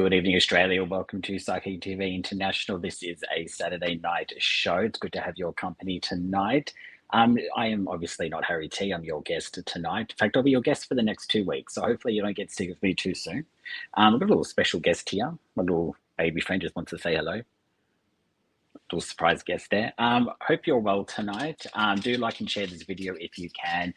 Good evening, Australia. Welcome to Psychic TV International. This is a Saturday night show. It's good to have your company tonight. I am obviously not Harry T. I'm your guest tonight. In fact, I'll be your guest for the next 2 weeks. So hopefully you don't get sick of me too soon. I've got a little special guest here. My little baby friend just wants to say hello. Little surprise guest there. Hope you're well tonight. Do like and share this video if you can.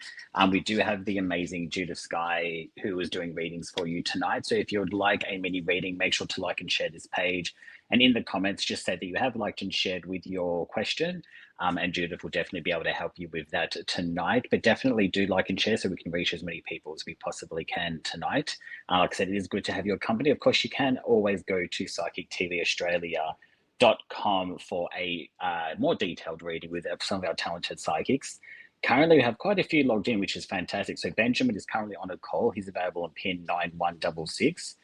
We do have the amazing Judith Sky who is doing readings for you tonight. So if you would like a mini reading, make sure to like and share this page. And in the comments, just say that you have liked and shared with your question. And Judith will definitely be able to help you with that tonight. But definitely do like and share so we can reach as many people as we possibly can tonight. Like I said, it is good to have your company. Of course, you can always go to Psychic TV Australia.com for a more detailed reading with some of our talented psychics. Currently, we have quite a few logged in, which is fantastic. So Benjamin is currently on a call. He's available on pin 9166.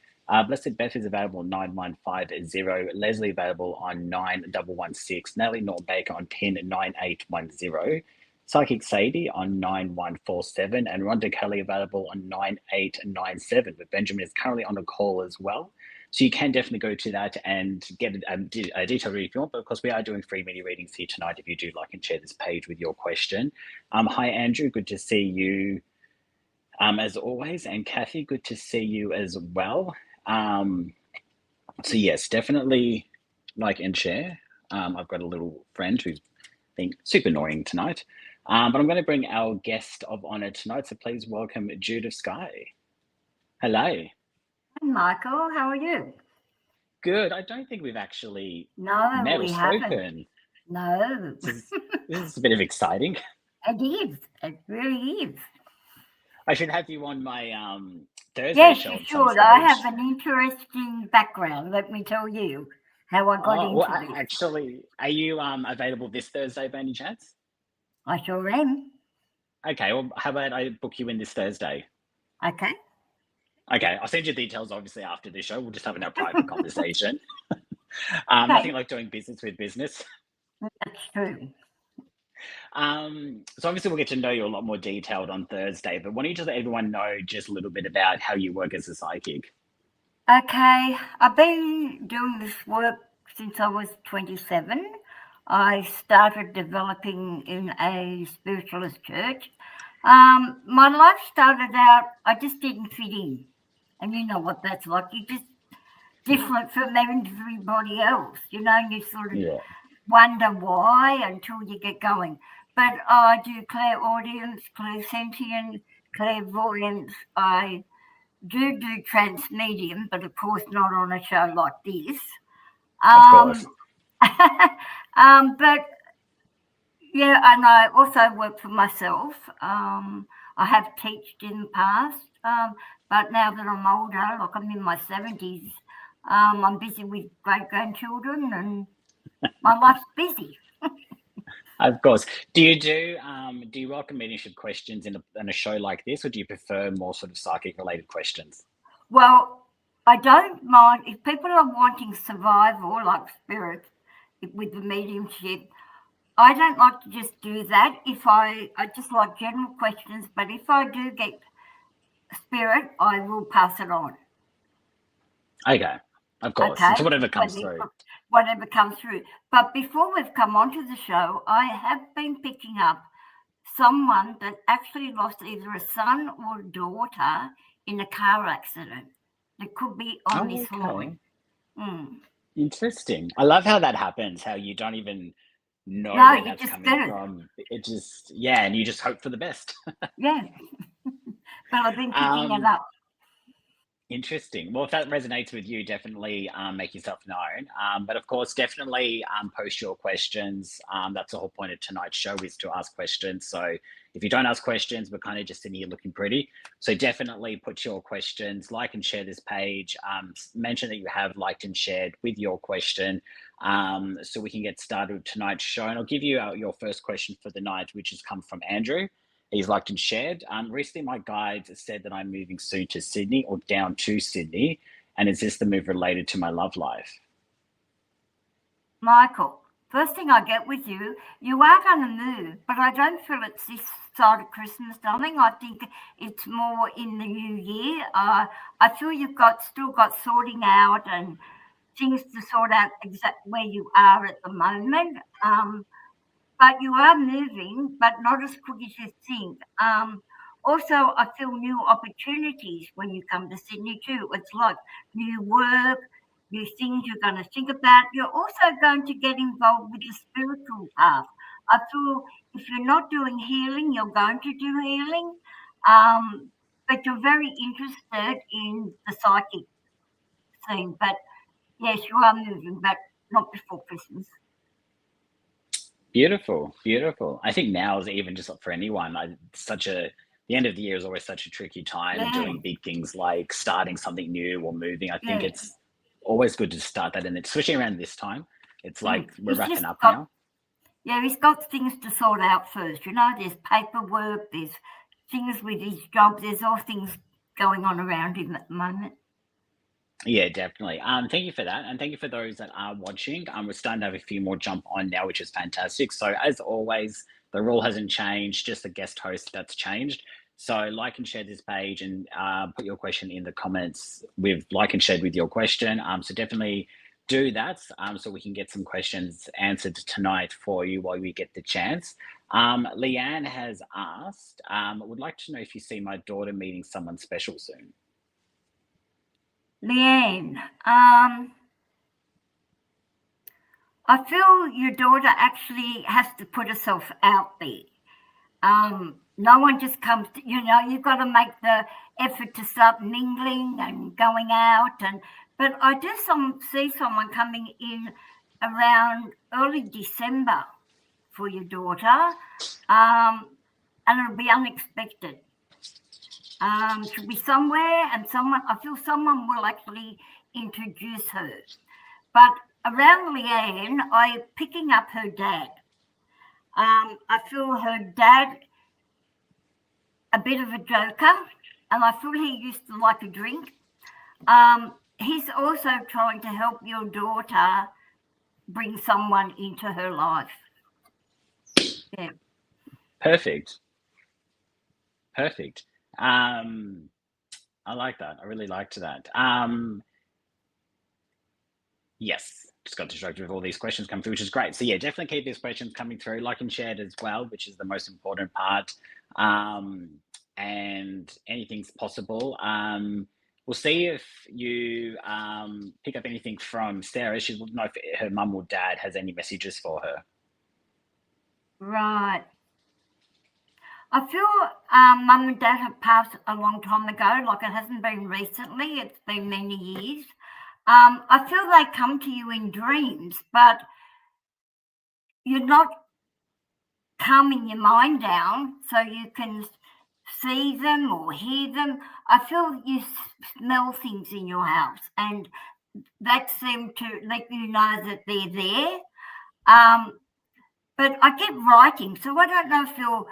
Blessed Beth is available on 9150. Leslie available on 9116. Natalie Norton Baker on pin 9810. Psychic Sadie on 9147. And Rhonda Kelly available on 9897. But Benjamin is currently on a call as well. So you can definitely go to that and get a detailed reading if you want, but of course we are doing free mini readings here tonight if you do like and share this page with your question. Hi Andrew, good to see you as always, and Kathy, good to see you as well. So yes, definitely like and share. I've got a little friend who's been super annoying tonight, but I'm going to bring our guest of honor tonight, so please welcome Judith Sky. Hello. Michael, how are you? Good. I don't think we've actually met or spoken. No. This is a bit of exciting. It is. It really is. I should have you on my Thursday show. Yes, you should. I have an interesting background. Let me tell you how I got into this. Actually, are you available this Thursday by any chance? I sure am. Okay. Well, how about I book you in this Thursday? Okay. Okay, I'll send you details obviously after this show. We'll just have a private conversation. Nothing like doing business with business. That's true. So obviously we'll get to know you a lot more detailed on Thursday, but why don't you just let everyone know just a little bit about how you work as a psychic? Okay, I've been doing this work since I was 27. I started developing in a spiritualist church. My life started out, I just didn't fit in. And you know what that's like. You're just different from everybody else, you know, and you sort of wonder why until you get going. But I do clairaudience, clairsentient, clairvoyance. I do transmedium, but of course not on a show like this. Of course. But yeah, and I also work for myself. I have taught in the past. But now that I'm older, like I'm in my 70s, I'm busy with great-grandchildren and my life's busy. Of course. Do you welcome mediumship questions in a show like this, or do you prefer more sort of psychic-related questions? Well, I don't mind. If people are wanting survival, like spirit, with the mediumship, I don't like to just do that. I just like general questions, but if I do get spirit, I will pass it on. Okay, of course. Okay. So whatever comes through. Whatever comes through. But before we've come onto the show, I have been picking up someone that actually lost either a son or a daughter in a car accident. It could be on this line. Interesting. I love how that happens, how you don't even know where that's coming from. It just, and you just hope for the best. Yeah. But I've been picking it up. Interesting. Well, if that resonates with you, definitely make yourself known. But of course, definitely post your questions. That's the whole point of tonight's show, is to ask questions. So if you don't ask questions, we're kind of just sitting here looking pretty. So definitely put your questions, like and share this page. Mention that you have liked and shared with your question, so we can get started with tonight's show. And I'll give you your first question for the night, which has come from Andrew. He's liked and shared. Recently, my guide said that I'm moving soon to Sydney, or down to Sydney. And is this the move related to my love life? Michael, first thing I get with you, you are going to move, but I don't feel it's this side of Christmas, darling. I think it's more in the new year. I feel you've still got sorting out and things to sort out exactly where you are at the moment. But you are moving, but not as quick as you think. Also, I feel new opportunities when you come to Sydney too. It's like new work, new things you're going to think about. You're also going to get involved with the spiritual path. I feel if you're not doing healing, you're going to do healing. But you're very interested in the psychic thing. But yes, you are moving, but not before Christmas. Beautiful, beautiful. I think now is even just for anyone. The end of the year is always such a tricky time Yeah, doing big things like starting something new or moving. I think yeah. it's always good to start that, and especially around this time. It's like we're He's wrapping just up got now. Yeah, he's got things to sort out first. There's paperwork, there's things with his job, there's all things going on around him at the moment. Yeah, definitely. Thank you for that, and thank you for those that are watching. We're starting to have a few more jump on now, which is fantastic. So as always, the rule hasn't changed, just the guest host that's changed. So like and share this page, and put your question in the comments with like and shared with your question. So definitely do that, so we can get some questions answered tonight for you while we get the chance. Leanne has asked, would like to know if you see my daughter meeting someone special soon. Leanne, I feel your daughter actually has to put herself out there. No one just comes to, you've got to make the effort to start mingling and going out. But I do see someone coming in around early December for your daughter, and it'll be unexpected. She'll be somewhere, and I feel someone will actually introduce her. But around Leanne, I'm picking up her dad. I feel her dad a bit of a joker, and I feel he used to like a drink. He's also trying to help your daughter bring someone into her life. Yeah. Perfect. Perfect. I like that. I really liked that. Yes, just got distracted with all these questions coming through, which is great. So yeah, definitely keep these questions coming through, like and shared as well, which is the most important part. And anything's possible. We'll see if you pick up anything from Sarah. She would know if her mum or dad has any messages for her. Right. I feel mum and dad have passed a long time ago, like it hasn't been recently, it's been many years. I feel they come to you in dreams, but you're not calming your mind down so you can see them or hear them. I feel you smell things in your house, and that seems to let you know that they're there. But I get writing, so I don't know if you're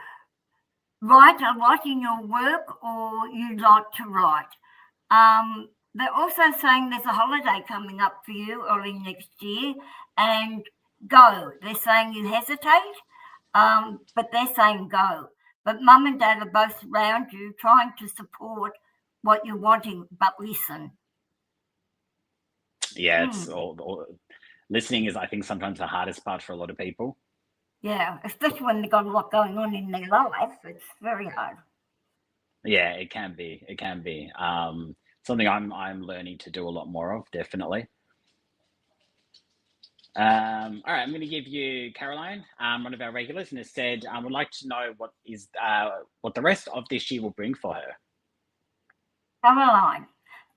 write a lot in your work or you like to write. They're also saying there's a holiday coming up for you early next year, and go. They're saying you hesitate, but they're saying go. But mum and dad are both around you trying to support what you're wanting, but listen. Yeah, it's all listening is, I think, sometimes the hardest part for a lot of people. Yeah, especially when they've got a lot going on in their life. It's very hard. Yeah, it can be. It can be. Something I'm learning to do a lot more of, definitely. All right, I'm going to give you Caroline, one of our regulars, and has said, would like to know what the rest of this year will bring for her. Caroline,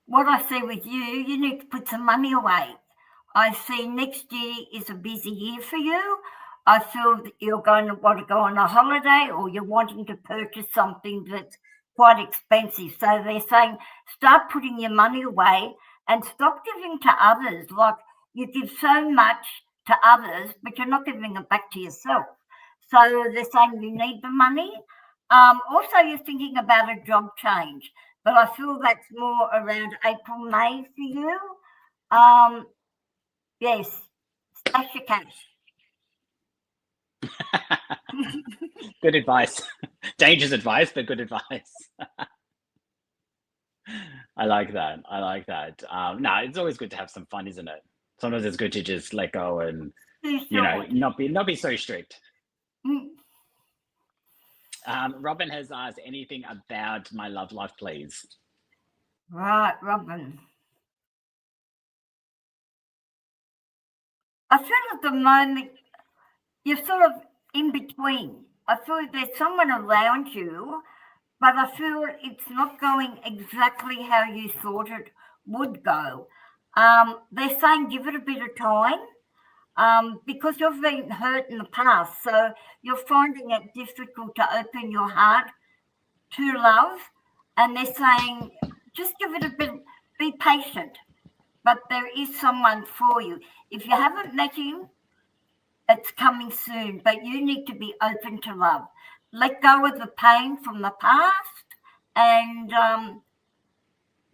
what I see with you, you need to put some money away. I see next year is a busy year for you. I feel that you're going to want to go on a holiday, or you're wanting to purchase something that's quite expensive. So they're saying start putting your money away and stop giving to others. Like, you give so much to others, but you're not giving it back to yourself. So they're saying you need the money. Also, you're thinking about a job change, but I feel that's more around April, May for you. Yes, stash your cash. Good advice. Dangerous advice, but good advice. I like that. I like that. No, it's always good to have some fun, isn't it? Sometimes it's good to just let go and Too short. not be so strict. Mm. Robin has asked anything about my love life, please. Right, Robin. I feel at the moment you're sort of in between. I feel there's someone around you, but I feel it's not going exactly how you thought it would go. They're saying give it a bit of time because you've been hurt in the past, so you're finding it difficult to open your heart to love. And they're saying just give it a bit, be patient, but there is someone for you. If you haven't met him, it's coming soon, but you need to be open to love. Let go of the pain from the past, and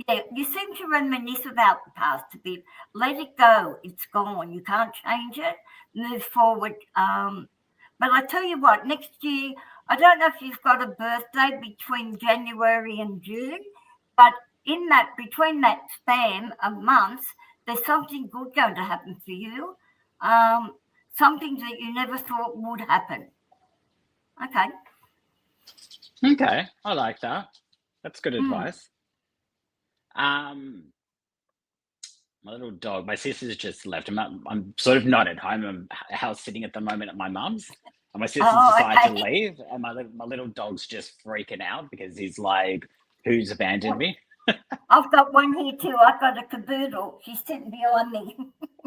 yeah, you seem to reminisce about the past a bit. Let it go. It's gone. You can't change it. Move forward. But I tell you what, next year, I don't know if you've got a birthday between January and June, but in that, between that span of months, there's something good going to happen for you. Something that you never thought would happen. Okay. Okay, I like that. That's good advice. My little dog, my sister's just left. I'm sort of not at home. I'm house sitting at the moment at my mum's. And my sister's Oh, decided to okay. leave, and my little dog's just freaking out because he's like, "Who's abandoned me?" I've got one here too. I've got a caboodle. She's sitting behind me.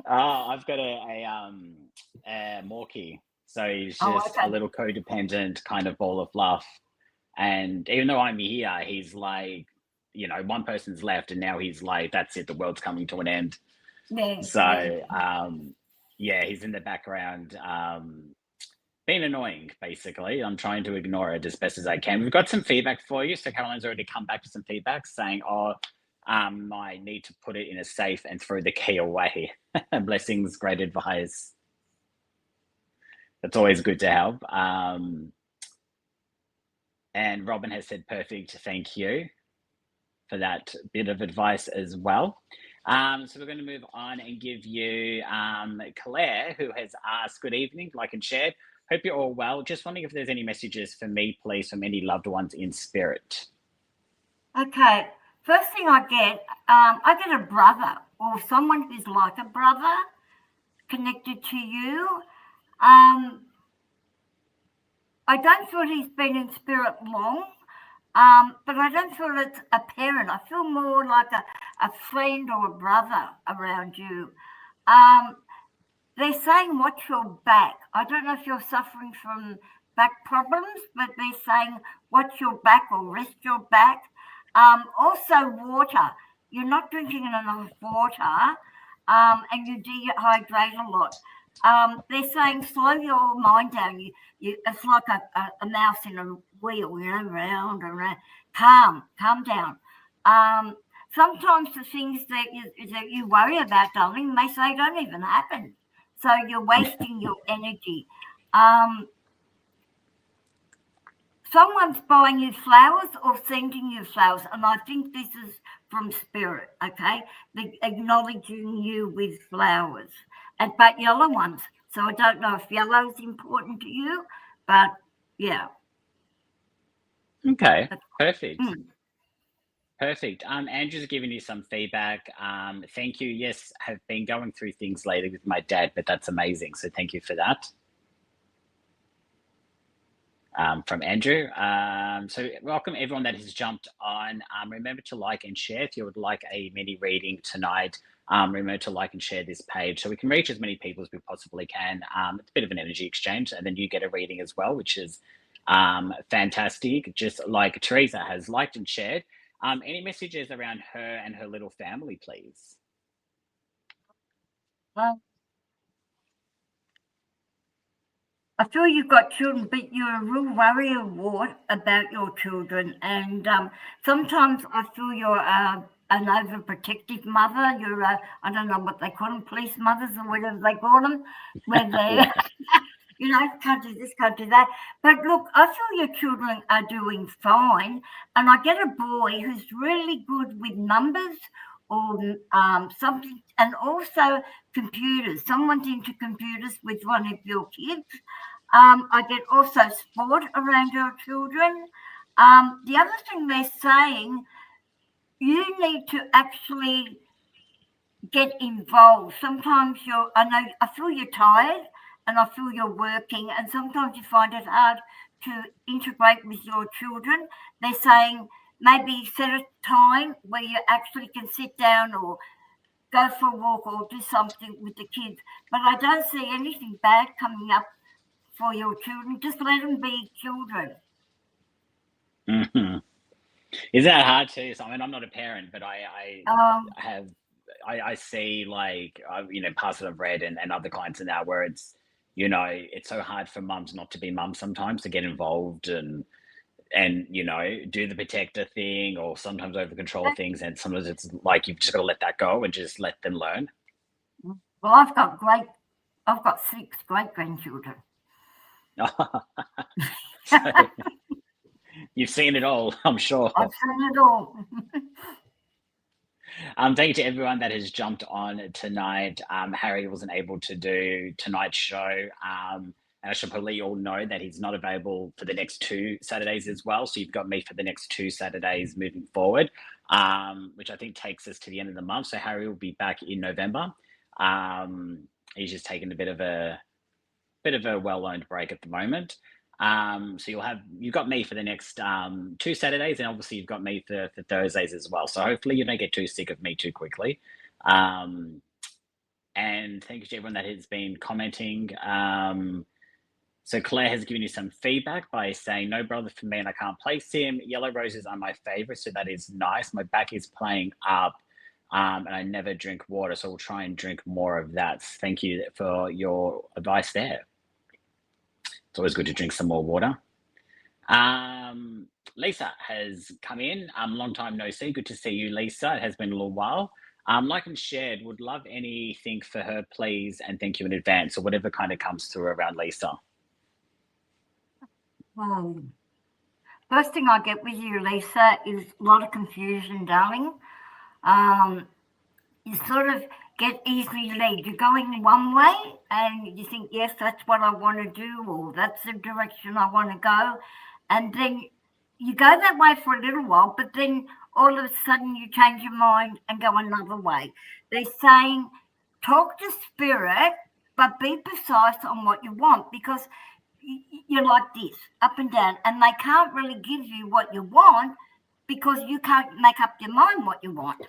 Oh, I've got a Morkie, so he's Oh, just a okay. little codependent kind of ball of fluff. And even though I'm here, he's like, one person's left, and now he's like, "That's it, the world's coming to an end." Yeah, yeah. So, yeah, he's in the background, being annoying, basically. I'm trying to ignore it as best as I can. We've got some feedback for you. So Caroline's already come back with some feedback saying, "Oh, I need to put it in a safe and throw the key away." Blessings, great advice. That's always good to have. And Robin has said, "Perfect, thank you for that bit of advice as well." So we're going to move on and give you Claire, who has asked, "Good evening, like and shared. Hope you're all well. Just wondering if there's any messages for me, please, from any loved ones in spirit." Okay. First thing I get a brother or someone who's like a brother connected to you. Um, I don't feel he's been in spirit long, but I don't feel it's a parent. I feel more like a friend or a brother around you. Um, they're saying watch your back. I don't know if you're suffering from back problems, but they're saying watch your back or rest your back. Also, water. You're not drinking enough water, and you dehydrate a lot. They're saying slow your mind down. It's like a mouse in a wheel, round and round. Calm down. Sometimes the things that you worry about, darling, they say don't even happen. So you're wasting your energy. Someone's buying you flowers or sending you flowers, and I think this is from spirit, okay? They're acknowledging you with flowers, but yellow ones. So I don't know if yellow is important to you, but yeah. Okay, perfect. Mm. Perfect. Andrew's given you some feedback. Thank you. Yes, have been going through things lately with my dad, but that's amazing. So thank you for that. From Andrew. So welcome everyone that has jumped on. Remember to like and share if you would like a mini reading tonight. Remember to like and share this page so we can reach as many people as we possibly can. It's a bit of an energy exchange, and then you get a reading as well, which is fantastic. Just like Teresa has liked and shared. Any messages around her and her little family, please? I feel you've got children, but you're a real worrier about your children. And sometimes I feel you're an overprotective mother. I don't know what they call them, police mothers or whatever they call them, where they, can't do this, can't do that. But look, I feel your children are doing fine. And I get a boy who's really good with numbers or something, and also computers. Someone's into computers with one of your kids. I get also sport around your children. The other thing they're saying, you need to actually get involved. Sometimes I feel you're tired and I feel you're working, and sometimes you find it hard to integrate with your children. They're saying maybe set a time where you actually can sit down or go for a walk or do something with the kids. But I don't see anything bad coming up for your children. Just let them be children. Mm-hmm. Is that hard too? So, I mean, I'm not a parent, but I see like parts that I've read and other clients and that where it's so hard for mums not to be mums sometimes, to get involved and do the protector thing, or sometimes over control things, and sometimes it's like you've just got to let that go and just let them learn. Well, I've got 6 great grandchildren. So, you've seen it all, I'm sure. I've seen it all. Thank you to everyone that has jumped on tonight. Harry wasn't able to do tonight's show. And I should probably let you all know that he's not available for the next 2 Saturdays as well. So you've got me for the next 2 Saturdays moving forward, which I think takes us to the end of the month. So Harry will be back in November. He's just taking a bit of a well-earned break at the moment. So you've got me for the next 2 Saturdays, and obviously you've got me for Thursdays as well. So hopefully you don't get too sick of me too quickly. And thank you to everyone that has been commenting. So Claire has given you some feedback by saying, no brother for me and I can't place him. Yellow roses are my favorite, so that is nice. My back is playing up, and I never drink water, so we'll try and drink more of that. Thank you for your advice there. It's always good to drink some more water. Lisa has come in. Long time no see. Good to see you, Lisa. It has been a little while. Like and shared, would love anything for her, please, and thank you in advance, or whatever kind of comes through around Lisa. First thing I get with you, Lisa, is a lot of confusion, darling. You sort of get easily led. You're going one way and you think, yes, that's what I want to do, or that's the direction I want to go. And then you go that way for a little while, but then all of a sudden you change your mind and go another way. They're saying, talk to spirit, but be precise on what you want, because you're like this, up and down, and they can't really give you what you want because you can't make up your mind what you want.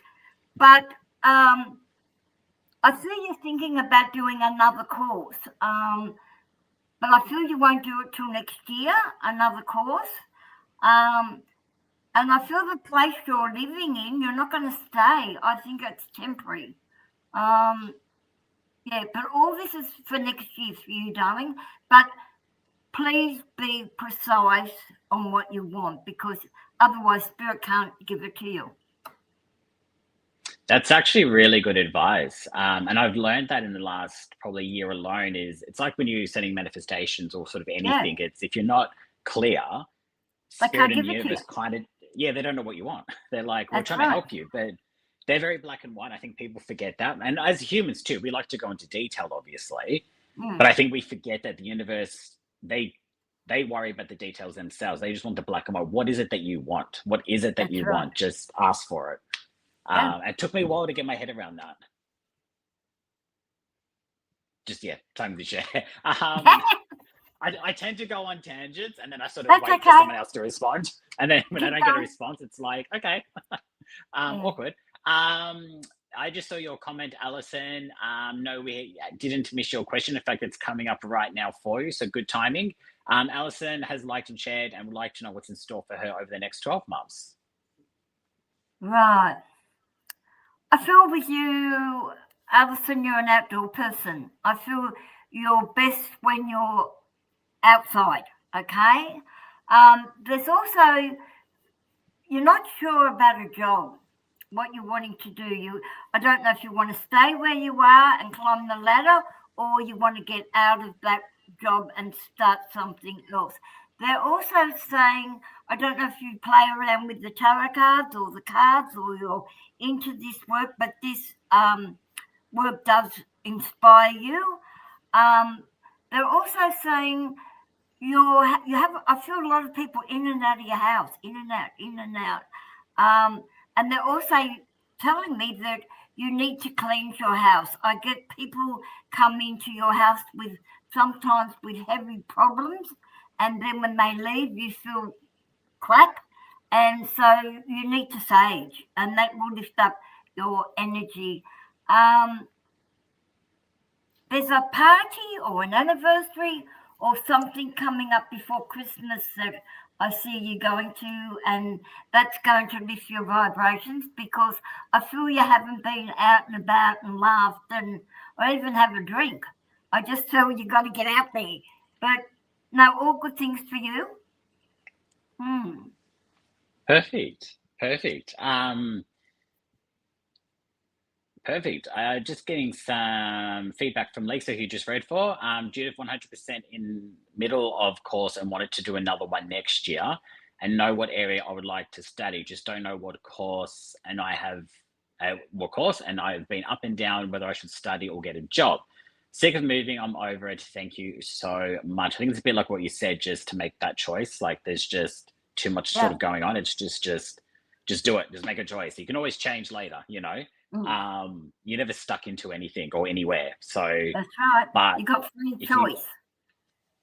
But I feel you're thinking about doing another course, but I feel you won't do it till next year, another course. And I feel the place you're living in, you're not going to stay. I think it's temporary. Yeah, but all this is for next year for you, darling. But please be precise on what you want, because otherwise Spirit can't give it to you. That's actually really good advice. And I've learned that in the last probably year alone. It's like when you're setting manifestations or sort of anything, it's if you're not clear, Spirit and universe kind of, they don't know what you want. They're like, we're trying to help you, but they're very black and white. I think people forget that. And as humans too, we like to go into detail, obviously, but I think we forget that the universe, they worry about the details themselves. They just want the black and white. What is it that you want? What is it that you want? Just ask for it. It took me a while to get my head around that. Just, time to share. I tend to go on tangents, and then I sort of wait for someone else to respond. And then when I don't get a response, it's like, okay, awkward. I just saw your comment, Alison. No, we didn't miss your question. In fact, it's coming up right now for you, so good timing. Alison has liked and shared and would like to know what's in store for her over the next 12 months. Right. I feel with you, Alison, you're an outdoor person. I feel you're best when you're outside, okay? There's also, you're not sure about a job, what you're wanting to do. I don't know if you want to stay where you are and climb the ladder, or you want to get out of that job and start something else. They're also saying, I don't know if you play around with the tarot cards or the cards or you're into this work, but this work does inspire you. They're also saying you have. I feel a lot of people in and out of your house, in and out, in and out, and they're also telling me that you need to cleanse your house. I get people come into your house with sometimes with heavy problems, and then when they leave, you feel crap, and so you need to sage, and that will lift up your energy. There's a party or an anniversary or something coming up before Christmas that I see you going to, and that's going to lift your vibrations because I feel you haven't been out and about and laughed and or even have a drink. I just feel you got to get out there. But no, all good things for you. Perfect. Perfect. Just getting some feedback from Lisa, who just read for. Judith, 100% in middle of course and wanted to do another one next year and know what area I would like to study. Just don't know what course, and I have what course, and I've been up and down whether I should study or get a job. Sick of moving, I'm over it. Thank you so much. I think it's a bit like what you said, just to make that choice. Like there's just too much sort of going on. It's just do it. Just make a choice. You can always change later, you know. You're never stuck into anything or anywhere. So that's right. But you got free choice.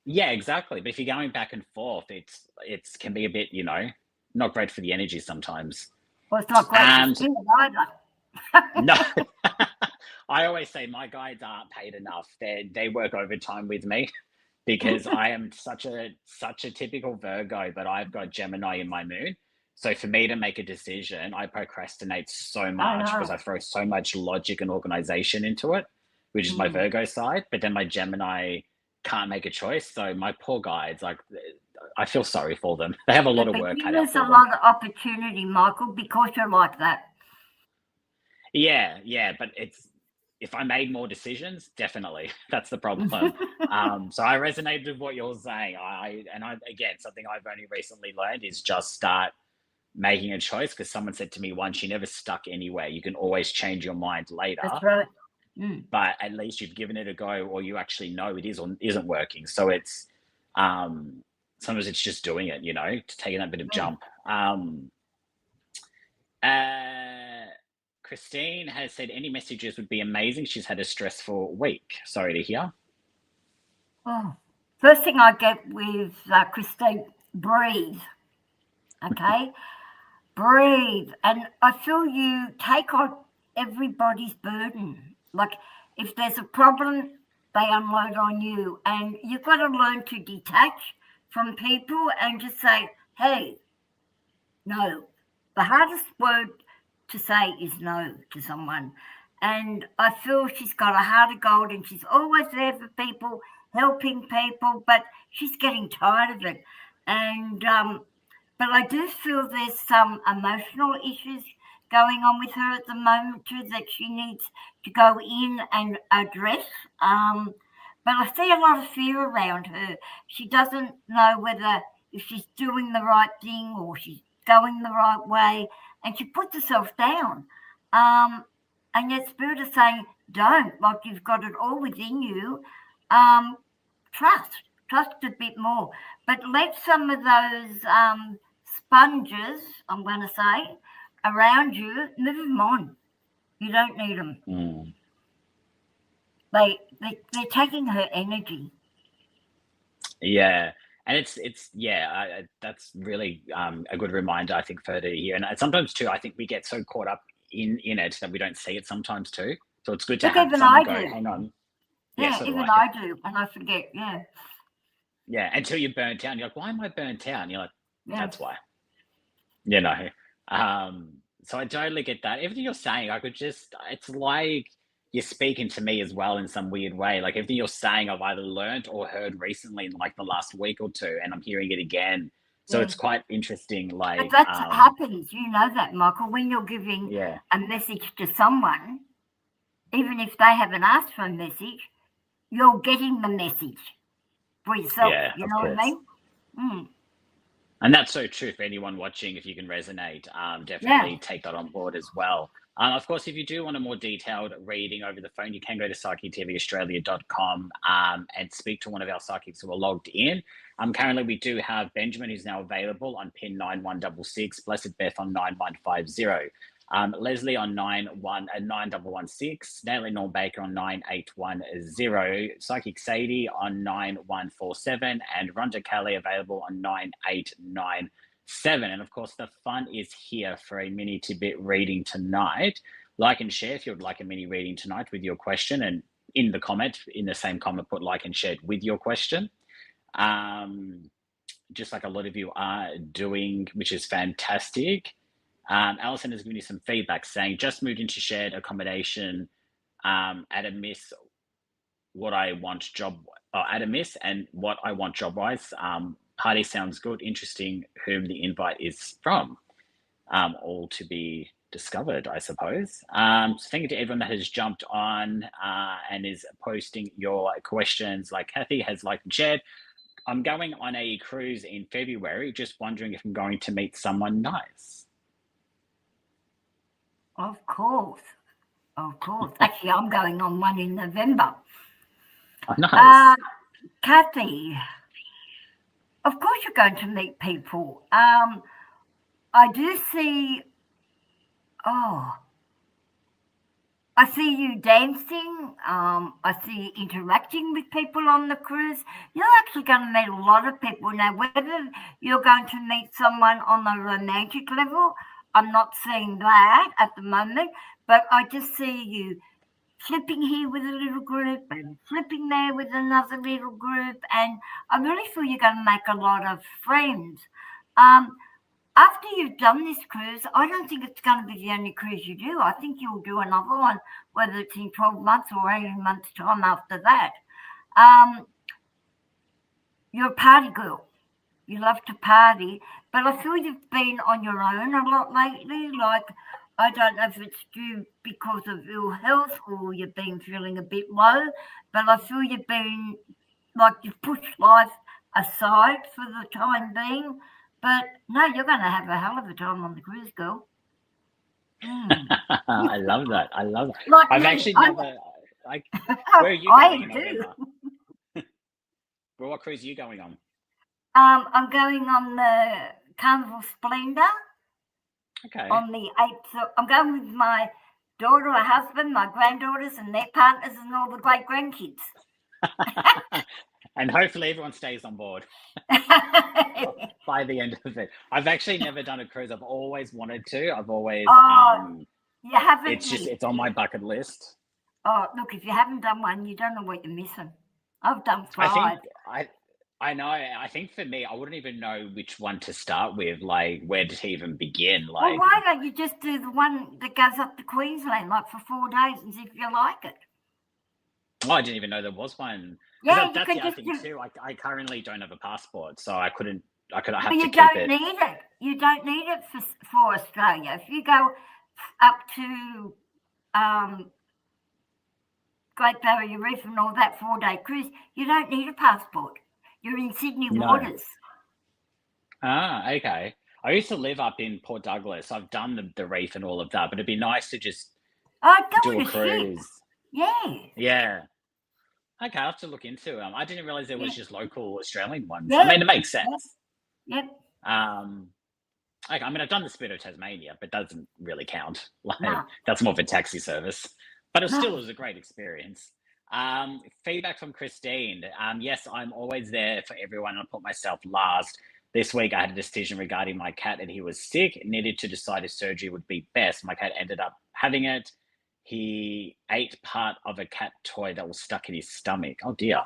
Yeah, exactly. But if you're going back and forth, it's can be a bit, you know, not great for the energy sometimes. Well, it's not great for you either. No. I always say my guides aren't paid enough. They work overtime with me because I am such a typical Virgo, but I've got Gemini in my moon. So for me to make a decision, I procrastinate so much because I throw so much logic and organization into it, which is my Virgo side. But then my Gemini can't make a choice. So my poor guides, like, I feel sorry for them. They have a lot of work cut out for them. There's a lot of opportunity, Michael, because you're like that. Yeah, but if I made more decisions, definitely that's the problem. So I resonated with what you're saying. Again, something I've only recently learned is just start making a choice, because someone said to me once, you're never stuck anywhere. You can always change your mind later. That's right. But at least you've given it a go, or you actually know it is or isn't working. So it's sometimes it's just doing it, you know, taking that bit of jump. Christine has said any messages would be amazing. She's had a stressful week. Sorry to hear. Oh, first thing I get with Christine, breathe. Okay, breathe. And I feel you take on everybody's burden. Like if there's a problem, they unload on you, and you've got to learn to detach from people and just say, hey, no. The hardest word to say is no to someone. And I feel she's got a heart of gold, and she's always there for people, helping people, but she's getting tired of it. And but I do feel there's some emotional issues going on with her at the moment too that she needs to go in and address. But I see a lot of fear around her. She doesn't know whether if she's doing the right thing or she's going the right way, and she puts herself down. And yet Spirit is saying, don't, like you've got it all within you. Trust a bit more. But let some of those sponges, I'm going to say, around you, move them on. You don't need them. They're taking her energy. Yeah. And that's really a good reminder, I think, for her to hear. And sometimes too, I think we get so caught up in it that we don't see it sometimes too. So it's good to have someone go, hang on. Yeah, even I do, and I forget. Yeah, until you're burnt out. And you're like, why am I burnt out? And you're like, that's why. You know. So I totally get that. Everything you're saying, it's like you're speaking to me as well in some weird way. Like everything you're saying, I've either learned or heard recently in like the last week or two, and I'm hearing it again. So it's quite interesting. Like but that happens, you know that, Michael, when you're giving a message to someone, even if they haven't asked for a message, you're getting the message. for yourself. Yeah, You of know what I course. mean? Mm. And that's so true for anyone watching. If you can resonate, Yeah. definitely take that on board as well. Of course, if you do want a more detailed reading over the phone, you can go to psychictvaustralia.com and speak to one of our psychics who are logged in. Currently, we do have Benjamin, who's now available on PIN 9166, Blessed Beth on 9150. Leslie on 9116, Natalie Norm Baker on 9810, Psychic Sadie on 9147, and Rhonda Kelly available on 9897. And of course, the fun is here for a mini tidbit reading tonight. Like and share if you would like a mini reading tonight with your question, and in the same comment, put like and share it with your question. Just like a lot of you are doing, which is fantastic. Alison has given you some feedback saying, just moved into shared accommodation at a miss what I want job, at a miss and what I want job wise. Party sounds good, interesting, whom the invite is from. All to be discovered, I suppose. So thank you to everyone that has jumped on and is posting your questions, like Kathy has liked and shared. I'm going on a cruise in February, just wondering if I'm going to meet someone nice. Of course. Of course. Actually, I'm going on one in November. Oh, nice. Kathy, of course you're going to meet people. I do see, I see you dancing. I see you interacting with people on the cruise. You're actually going to meet a lot of people. Now, whether you're going to meet someone on a romantic level, I'm not seeing that at the moment, but I just see you flipping here with a little group and flipping there with another little group. And I really feel you're going to make a lot of friends. After you've done this cruise, I don't think it's going to be the only cruise you do. I think you'll do another one, whether it's in 12 months or 18 months' time after that. You're a party girl. You love to party, but I feel you've been on your own a lot lately. Like, I don't know if it's due because of ill health or you've been feeling a bit low, but I feel you've been like you've pushed life aside for the time being. But no, you're going to have a hell of a time on the cruise, girl. I love that. I love that. Like I've me, actually never. Where are you I going in do. November? Well, what cruise are you going on? I'm going on the Carnival Splendor. Okay. On the 8th. I'm going with my daughter, my husband, my granddaughters, and their partners, and all the great grandkids. And hopefully everyone stays on board by the end of it. I've actually never done a cruise. I've always wanted to. I've always. You haven't. It's on my bucket list. Oh, look! If you haven't done one, you don't know what you're missing. I've done 5. I know. I think for me, I wouldn't even know which one to start with. Like, where to even begin? Like, well, why don't you just do the one that goes up to Queensland, like for 4 days, and see if you like it? Oh, I didn't even know there was one. Yeah, that's the other thing too. I currently don't have a passport, so I couldn't. I have to keep it. You don't need it. You don't need it for Australia. If you go up to Great Barrier Reef and all that 4-day cruise, you don't need a passport. You're in Sydney waters. Ah, okay. I used to live up in Port Douglas. I've done the reef and all of that, but it'd be nice to just do a cruise. Ship. Yeah. Yeah. Okay, I'll have to look into them. I didn't realize there was just local Australian ones. Yeah. I mean, it makes sense. Yep. Okay, I mean, I've done the Spirit of Tasmania, but doesn't really count. Like, that's more of a taxi service. But it still was a great experience. Feedback from Christine. Yes, I'm always there for everyone. I put myself last. This week, I had a decision regarding my cat, and he was sick. Needed to decide if surgery would be best. My cat ended up having it. He ate part of a cat toy that was stuck in his stomach. Oh dear.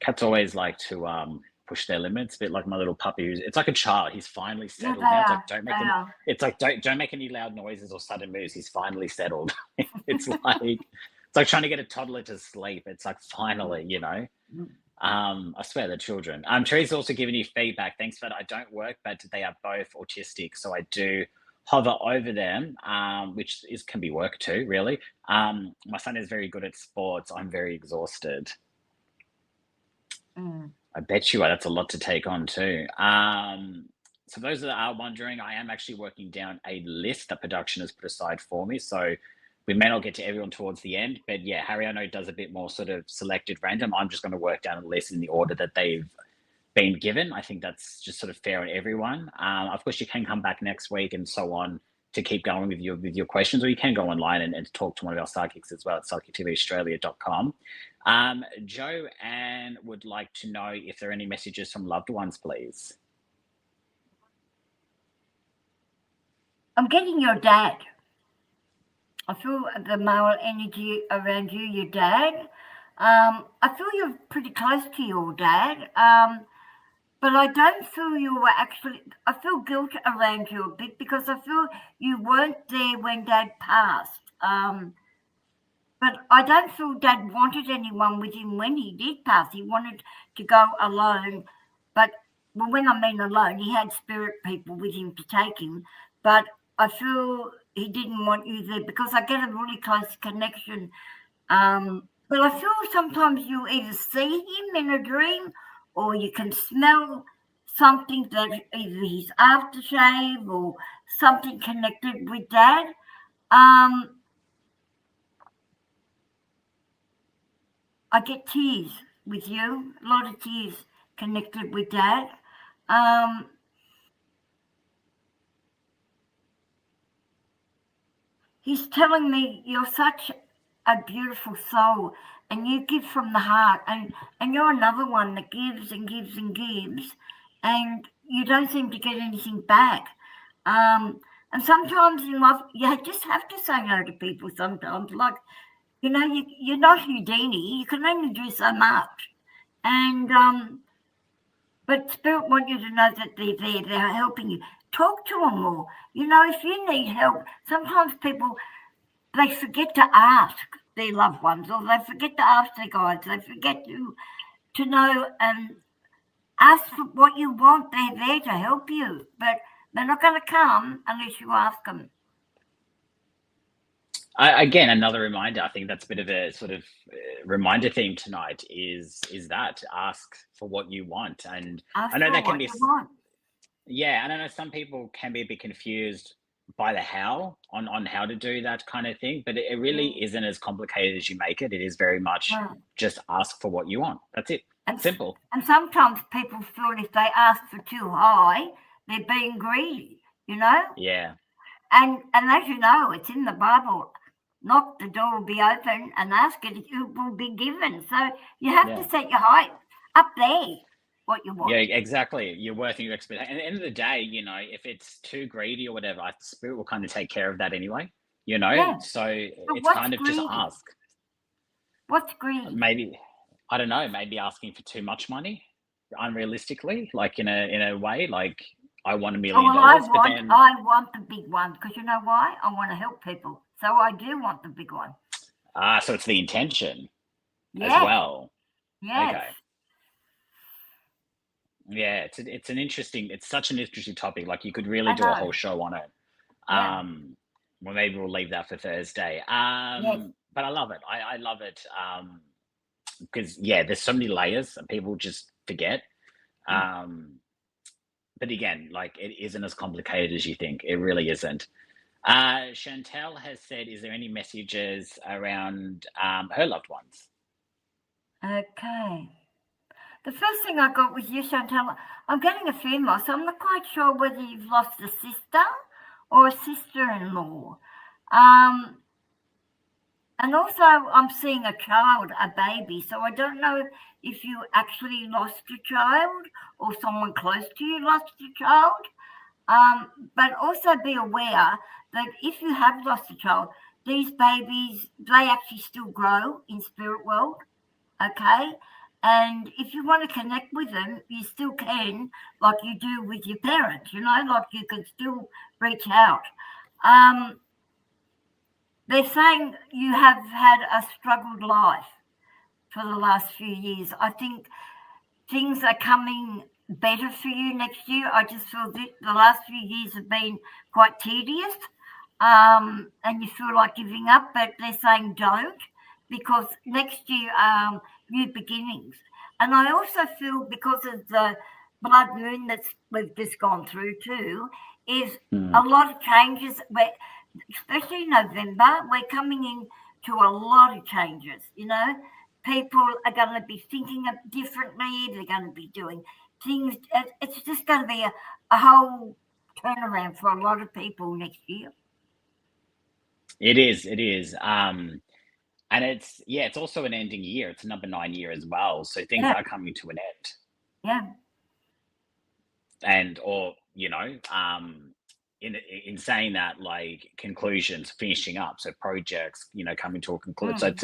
Cats always like to push their limits, a bit like my little puppy. It's like a child. He's finally settled now. It's like don't make any loud noises or sudden moves. He's finally settled. It's like trying to get a toddler to sleep. It's like finally, you know. I swear they're children. Teresa's also given you feedback. Thanks for that. I don't work, but they are both autistic, so I do hover over them, which can be work too, really. My son is very good at sports. I'm very exhausted. Mm. I bet you are. That's a lot to take on too. So for those that are wondering, I am actually working down a list that production has put aside for me. So we may not get to everyone towards the end, but yeah, Harry I know does a bit more sort of selected random. I'm just going to work down a list in the order that they've been given. I think that's just sort of fair on everyone. Of course, you can come back next week and so on to keep going with your questions, or you can go online and talk to one of our psychics as well at psychictvaustralia.com. Joanne would like to know if there are any messages from loved ones, please. I'm getting your dad. I feel the male energy around you, your dad. I feel you're pretty close to your dad. But I don't feel you were actually, I feel guilt around you a bit because I feel you weren't there when Dad passed. But I don't feel Dad wanted anyone with him when he did pass. He wanted to go alone. But well, when I mean alone, he had spirit people with him to take him. But I feel he didn't want you there because I get a really close connection. But I feel sometimes you either see him in a dream or you can smell something that either his aftershave or something connected with Dad. I get tears with you, a lot of tears connected with Dad. He's telling me you're such a beautiful soul and you give from the heart, and you're another one that gives and gives and gives, and you don't seem to get anything back. And sometimes in life, you just have to say no to people sometimes. Like, you're not Houdini, you can only do so much. And but Spirit want you to know that they're there, they're helping you. Talk to them more. If you need help, sometimes people, they forget to ask their loved ones, or they forget to ask their guides, they forget to know and ask for what you want. They're there to help you, but they're not going to come unless you ask them. Again, another reminder. I think that's a bit of a sort of reminder theme tonight. Is that ask for what you want, and Ask I know for that can what be, you want. yeah, and I know some people can be a bit confused by the how on how to do that kind of thing, but it really Mm, isn't as complicated as you make it. It is very much mm. just ask for what you want. That's it. And, Simple. and sometimes people feel if they ask for too high, they're being greedy. Yeah. And as you know, it's in the Bible. Knock, the door will be open, and ask it, it will be given. So you have to Yeah. set your height up there, what you Yeah, want. exactly. You're worth your expectation. And at the end of the day, if it's too greedy or whatever, spirit will kind of take care of that anyway. Yeah. So But it's what's kind of just greedy? ask. What's greedy? Maybe, I don't know, maybe asking for too much money, unrealistically, like in a way, like I want a Oh million well, I dollars, but want then I want the big one because you know why? I want to help people, so I do want the big one. so it's the intention as Yes, well. yes, Okay. Yeah, it's such an interesting topic. Like you could really I do a know. whole show on it. Yeah, Well, maybe we'll leave that for Thursday. yes, But I love it. I love it. Because yeah, there's so many layers and people just forget. mm. Um, but again, like it isn't as complicated as you think. It really isn't. Chantel has said, is there any messages around her loved ones? Okay. The first thing I got was you, Chantal. I'm getting a female, so I'm not quite sure whether you've lost a sister or a sister-in-law. Um, and also, I'm seeing a child, a baby, so I don't know if you actually lost a child or someone close to you lost a child. But also be aware that if you have lost a child, these babies, they actually still grow in spirit world, okay? And if you want to connect with them, you still can, like you do with your parents, like you can still reach out. Um, they're saying you have had a struggled life for the last few years. I think things are coming better for you next year. I just feel that the last few years have been quite tedious, and you feel like giving up, but they're saying don't, because next year, new beginnings. And I also feel because of the blood moon we've just gone through too, is a lot of changes. Especially November, we're coming in to a lot of changes. People are going to be thinking differently. They're going to be doing things. It's just going to be a whole turnaround for a lot of people next year. It is. And it's also an ending year. It's a number 9 year as well. So things Yeah. are coming to an end. Yeah. And, or, in saying that, like conclusions, finishing up. So projects, coming to a conclusion. So it's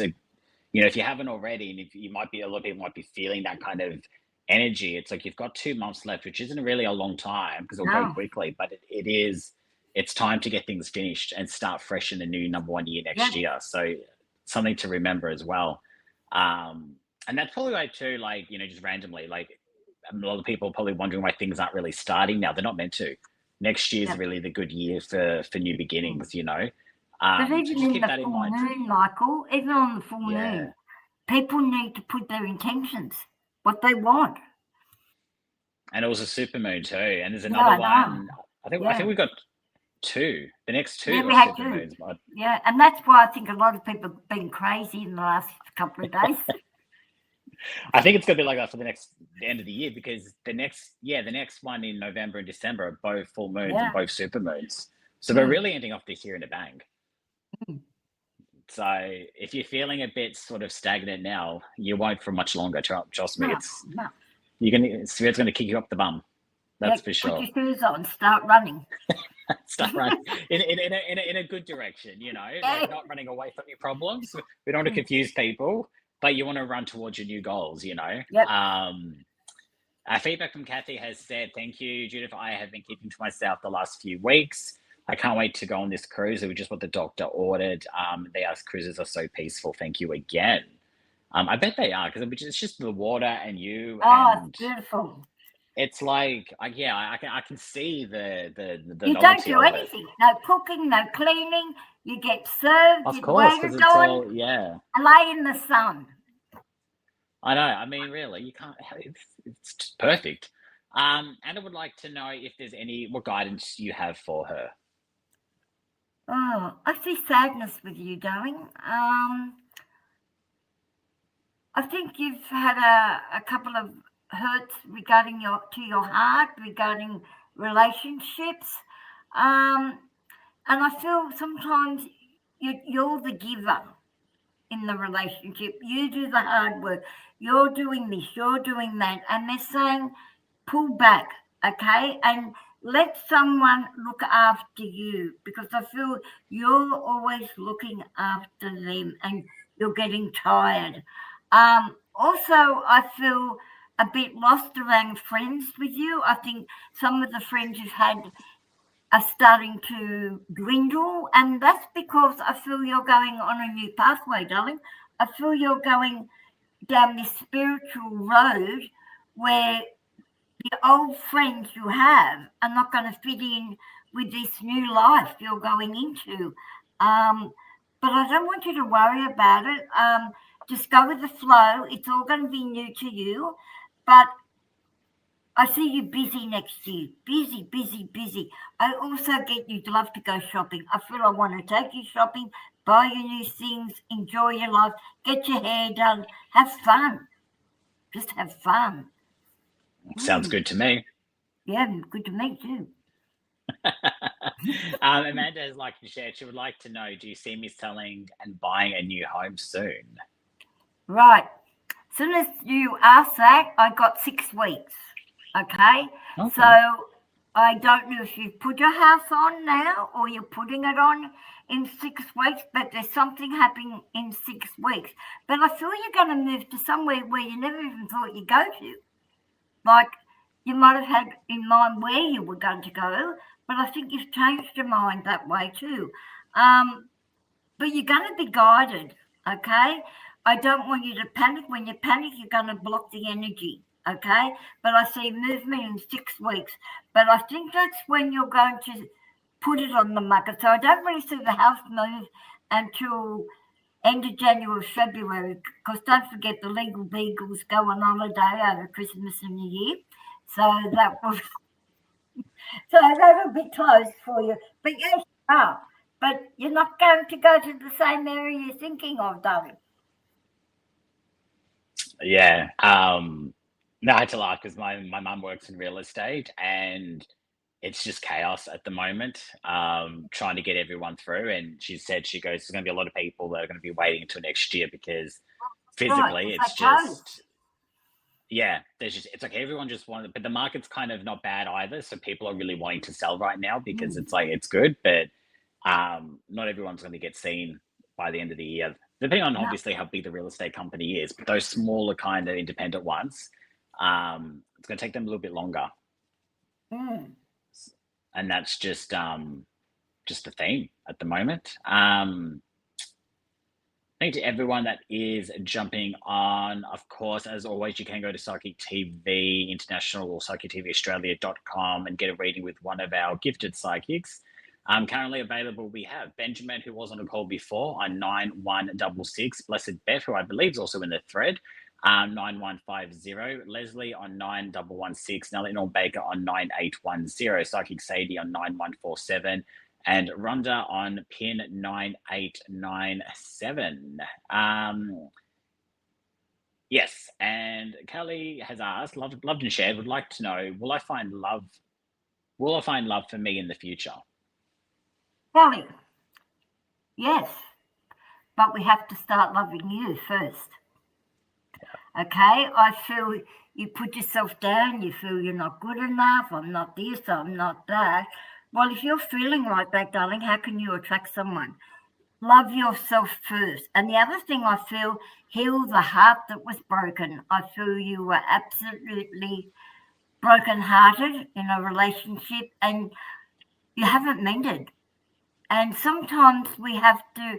if you haven't already, and if you might be, a lot of people might be feeling that kind of energy. It's like you've got 2 months left, which isn't really a long time because it'll go No. quickly, but it's time to get things finished and start fresh in the new number 1 year next Yeah. year. So something to remember as well. And that's probably why too, like, just randomly, like a lot of people are probably wondering why things aren't really starting now. They're not meant to. Next year is Yeah. really the good year for new beginnings, But So even just in keep the that in full mind. moon, Michael, even on the full Yeah. moon, people need to put their intentions, what they want. And it was a super moon too. And there's Yeah, another I know. one. I think Yeah. we got two. The next two Yeah, we are had super two. moons. Yeah, and that's why I think a lot of people have been crazy in the last couple of days. I think it's gonna be like that for the end of the year, because the next one in November and December are both full moons and Yeah. both super moons. So we're really ending off this year in a bang. So if you're feeling a bit sort of stagnant now, you won't for much longer. Trust me. No. Spirit's gonna kick you up the bum. That's for sure. Put your shoes on, start running. Start running in a good direction, like not running away from your problems. We don't want to confuse people, but you want to run towards your new goals, Yep. Feedback from Kathy has said, thank you, Judith. I have been keeping to myself the last few weeks. I can't wait to go on this cruise. It was just what the doctor ordered. They asked, cruises are so peaceful. Thank you again. I bet they are, because it's just the water and you. Oh, And it's beautiful. it's like, I can see the You don't novelty do of it. anything. No cooking, no cleaning. You get served, Of you course, because waited it's on, all, yeah. and lay in the sun. I know. I mean, really, you can't. It's just perfect. And I would like to know if there's what guidance you have for her. Oh, I see sadness with you, darling. I think you've had a couple of hurts regarding your heart, regarding relationships, and I feel sometimes you're the giver in the relationship. You do the hard work. You're doing this. You're doing that, and they're saying, pull back, okay, and let someone look after you, because I feel you're always looking after them and you're getting tired. Also, I feel a bit lost around friends with you. I think some of the friends you've had are starting to dwindle, and that's because I feel you're going on a new pathway, darling. I feel you're going down this spiritual road where the old friends you have are not going to fit in with this new life you're going into. But I don't want you to worry about it. Just go with the flow. It's all going to be new to you. But I see you busy next year. Busy, busy, busy. I also get you'd love to go shopping. I feel I want to take you shopping, buy you new things, enjoy your life, get your hair done, have fun. Just have fun. Sounds good to me. Yeah, good to me too. Amanda has liked to share. She would like to know, do you see me selling and buying a new home soon? Right. As soon as you asked that, I got 6 weeks. Okay? So I don't know if you've put your house on now or you're putting it on in 6 weeks, but there's something happening in 6 weeks. But I feel you're going to move to somewhere where you never even thought you'd go to. Like, you might have had in mind where you were going to go, but I think you've changed your mind that way too. But you're going to be guided, okay? I don't want you to panic. When you panic, you're going to block the energy, okay? But I see movement in 6 weeks. But I think that's when you're going to put it on the market. So I don't really see the house move until end of January, February, because don't forget the legal beagles go on holiday over Christmas and New Year. So that was that'll be closed for you. But yes, you are. But you're not going to go to the same area you're thinking of, darling. Yeah. No, I had to laugh because my mum works in real estate and it's just chaos at the moment. Trying to get everyone through, and she said she goes, "There's going to be a lot of people that are going to be waiting until next year because Right, physically, because it's they closed. just yeah. There's just it's like everyone just wanted, but the market's kind of not bad either. So people are really wanting to sell right now because Mm, it's like it's good, but not everyone's going to get seen by the end of the year. Depending on no. obviously how big the real estate company is, but those smaller kind of independent ones, it's going to take them a little bit longer, Mm. and that's just the theme at the moment. Thank you to everyone that is jumping on. Of course, as always, you can go to Psychic TV International or psychictvaustralia.com and get a reading with one of our gifted psychics. Currently available, we have Benjamin, who was on a call before, on 9166. Blessed Beth, who I believe is also in the thread, 9150. Leslie on 9116. Eleanor Baker on 9810. Psychic Sadie on 9147 and Rhonda on pin 9897. Yes, and Kelly has asked, loved and shared, would like to know, will I find love? Will I find love for me in the future? Kelly, yes, but we have to start loving you first. Okay, I feel you put yourself down, you feel you're not good enough, I'm not this, I'm not that. Well, if you're feeling like that, darling, how can you attract someone? Love yourself first. And the other thing I feel, heal the heart that was broken. I feel you were absolutely broken-hearted in a relationship and you haven't mended. And sometimes we have to,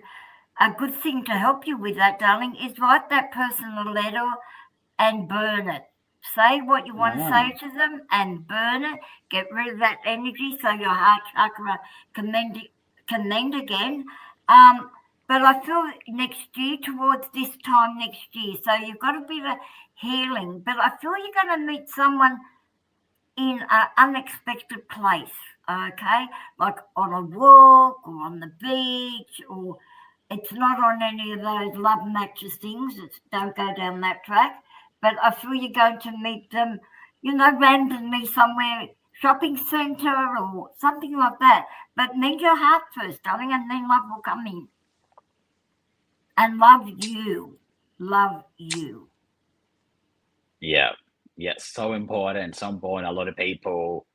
a good thing to help you with that, darling, is write that person a letter and burn it. Say what you want to say Ah, to them and burn it. Get rid of that energy so your heart chakra can mend again. Um, but I feel next year, towards this time next year, so you've got a bit of healing. But I feel you're going to meet someone in an unexpected place, okay? Like on a walk or on the beach, or it's not on any of those love matches things. Don't go down that track. But I feel you're going to meet them, randomly somewhere, shopping centre or something like that. But mend your heart first, darling, and then love will come in. And love you. Love you. yeah, yeah, so important, so important. A lot of people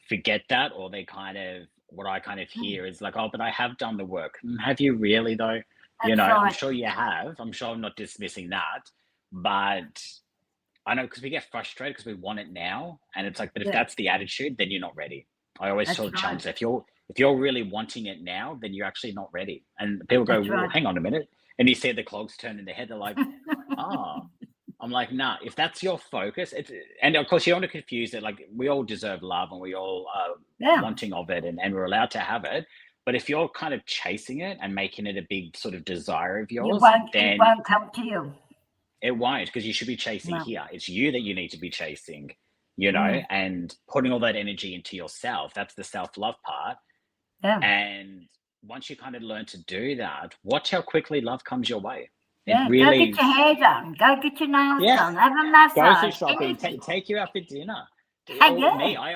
forget that, or they kind of, what I kind of Mm, hear is like, oh, but I have done the work. Have you really though? that's I'm right. sure you have. I'm sure I'm not dismissing that, but I know because we get frustrated because we want it now, and it's like, but if Yeah, that's the attitude, then you're not ready. I always that's sort of right. challenge that if you're really wanting it now, then you're actually not ready. And people go, That's well, right. hang on a minute, and you see the clogs turn in their head. They're like, oh, I'm like, nah. If that's your focus, it's and of course you don't want to confuse it. Like we all deserve love, and we all are Yeah. wanting of it, and we're allowed to have it. But if you're kind of chasing it and making it a big sort of desire of You yours, won't, it then won't come to you. it won't, because you should be chasing No. here. It's you that you need to be chasing, Mm, and putting all that energy into yourself. That's the self love part. yeah. And once you kind of learn to do that, watch how quickly love comes your way. It Yeah. Go get really, your hair done. Go get your nails yeah, done. Have a grocery massage. shopping, Anything. take you out for dinner. Or me, Yeah.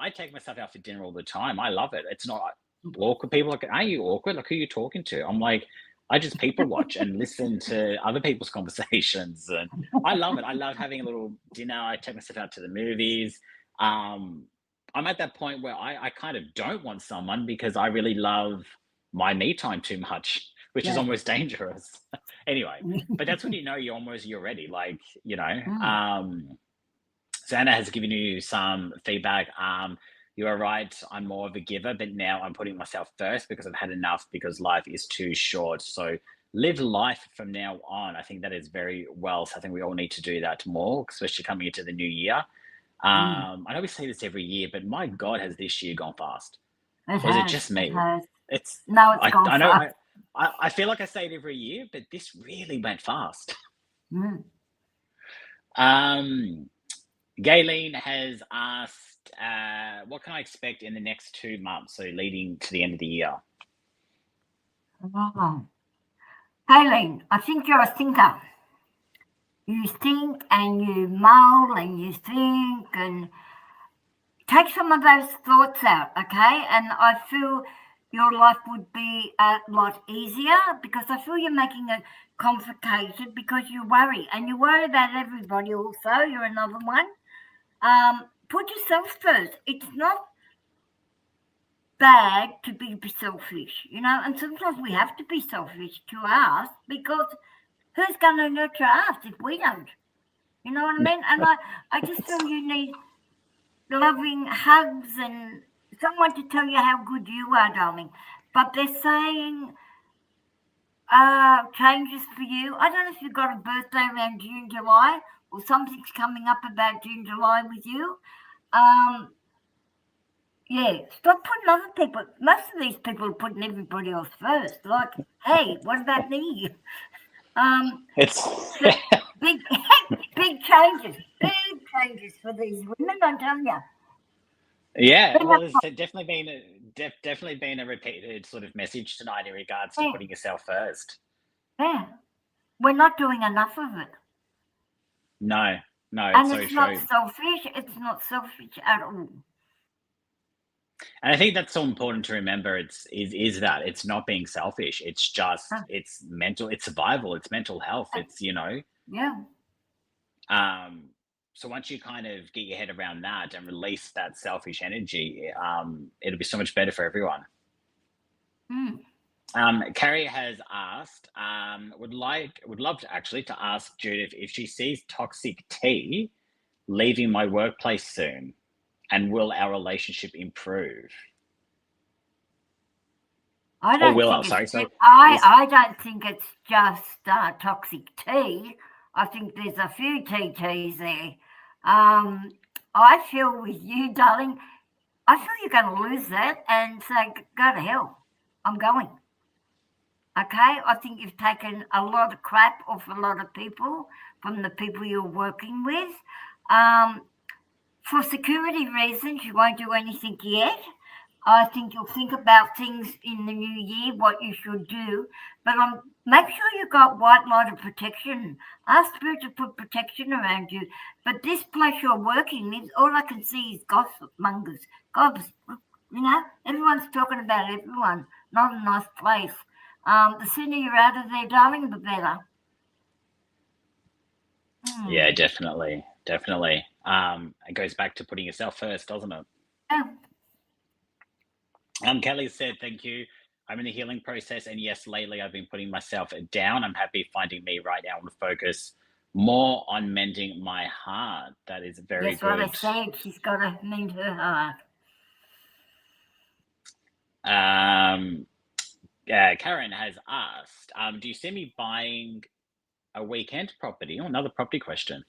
I take myself out for dinner all the time. I love it. It's not awkward. People are like, are you awkward? Like, who are you talking to? I'm like, I just people watch and listen to other people's conversations, and I love it. I love having a little dinner. I take myself out to the movies. Um, I'm at that point where I kind of don't want someone because I really love my me time too much, which is Yeah. almost dangerous. Anyway, but that's when you're ready. Like, Mm, Santa has given you some feedback. You are right. I'm more of a giver, but now I'm putting myself first because I've had enough because life is too short. So live life from now on. I think that is very well. So I think we all need to do that more, especially coming into the new year. mm. I know we say this every year, but my God, has this year gone fast? It Or is it has. just It me? has. It's No, it's gone I know fast. I feel like I say it every year, but this really went fast. Mm. Gayleen has asked, what can I expect in the next 2 months, so leading to the end of the year? Oh. Aileen, I think you're a thinker. You think and you mull and you think and take some of those thoughts out, okay? And I feel your life would be a lot easier because I feel you're making it complicated because you worry and you worry about everybody also. You're another one. Put yourself first. It's not bad to be selfish, and sometimes we have to be selfish to us because who's going to nurture us if we don't? You know what I mean? And I just feel you need loving hugs and someone to tell you how good you are, darling. But they're saying changes for you. I don't know if you've got a birthday around June, July, or something's coming up about June, July with you. Yeah, stop putting other people. Most of these people are putting everybody else first. Like, hey, what about me? It's big, big changes for these women. I'm telling you. yeah. Well, there's definitely been a repeated sort of message tonight in regards to putting yourself first. Yeah, we're not doing enough of it. No, and it's so it's not true. selfish. It's not selfish at all. And I think that's so important to remember. Is that it's not being selfish. It's just it's mental. It's survival. It's mental health. It's Yeah. So once you kind of get your head around that and release that selfish energy, it'll be so much better for everyone. Mm. Carrie has asked, would love to actually to ask Judith if she sees toxic tea leaving my workplace soon, and will our relationship improve? I don't think sorry. I don't think it's just toxic tea. I think there's a few TTs there. I feel with you, darling. I feel you're going to lose that and say, go to hell. I'm going. Okay, I think you've taken a lot of crap off a lot of people from the people you're working with. For security reasons, you won't do anything yet. I think you'll think about things in the new year, what you should do. But make sure you've got white light of protection. Ask Spirit to put protection around you. But this place you're working in, all I can see is gossip mongers. Gossip, everyone's talking about everyone. Not a nice place. The sooner you're out of there, darling, the better. Yeah, definitely. It goes back to putting yourself first, doesn't it? Yeah. Kelly said, thank you. I'm in the healing process, and yes, lately I've been putting myself down. I'm happy finding me right now and focus more on mending my heart. That is very good. That's what I said. She's got to mend her heart. Karen has asked, do you see me buying a weekend property? Oh, another property question.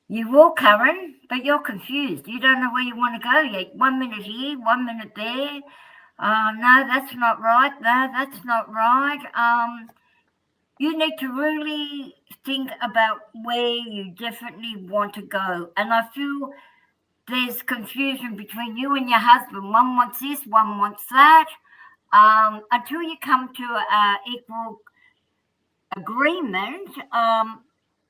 You will, Karen, but you're confused. You don't know where you want to go yet. 1 minute here, 1 minute there. No, that's not right. No, that's not right. You need to really think about where you definitely want to go. And I feel there's confusion between you and your husband. One wants this, one wants that. Until you come to an equal agreement,